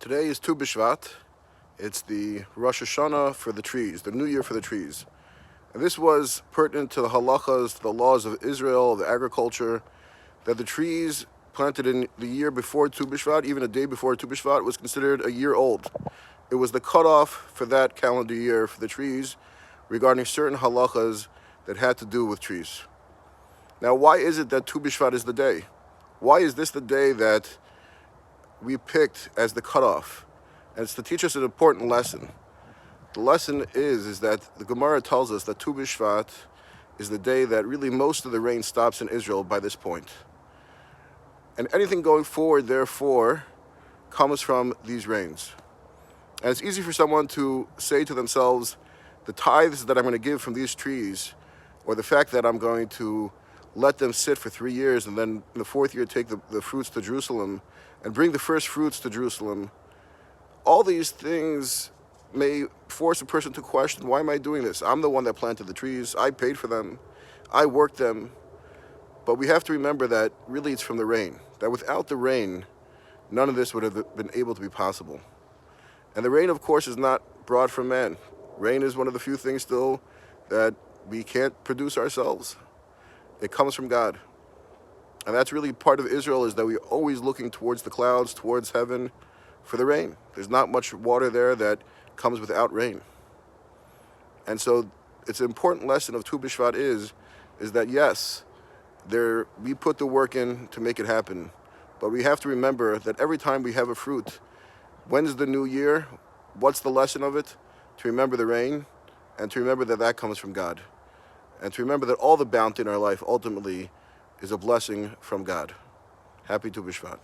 Today is Tu Bshvat. It's the Rosh Hashanah for the trees, the new year for the trees. And this was pertinent to the halachas, the laws of Israel, the agriculture, that the trees planted in the year before Tu Bshvat, even a day before Tu Bshvat, was considered a year old. It was the cutoff for that calendar year for the trees regarding certain halachas that had to do with trees. Now, why is it that Tu Bshvat is the day? Why is this the day that we picked as the cutoff? And it's to teach us an important lesson. The lesson is that the Gemara tells us that Tu B'Shvat is the day that really most of the rain stops in Israel by this point. And anything going forward, therefore, comes from these rains. And it's easy for someone to say to themselves, the tithes that I'm going to give from these trees, or the fact that I'm going to let them sit for 3 years and then in the fourth year take the fruits to Jerusalem and bring the first fruits to Jerusalem, all these things may force a person to question, why am I doing this? I'm the one that planted the trees, I paid for them, I worked them. But we have to remember that really it's from the rain, that without the rain, none of this would have been able to be possible. And the rain, of course, is not brought from man. Rain is one of the few things still that we can't produce ourselves. It comes from God. And that's really part of Israel, is that we're always looking towards the clouds, towards heaven for the rain. There's not much water there that comes without rain. And so it's an important lesson of Tu B'Shvat is that yes, we put the work in to make it happen. But we have to remember that every time we have a fruit, when's the new year? What's the lesson of it? To remember the rain, and to remember that that comes from God. And to remember that all the bounty in our life ultimately is a blessing from God. Happy Tu B'Shvat.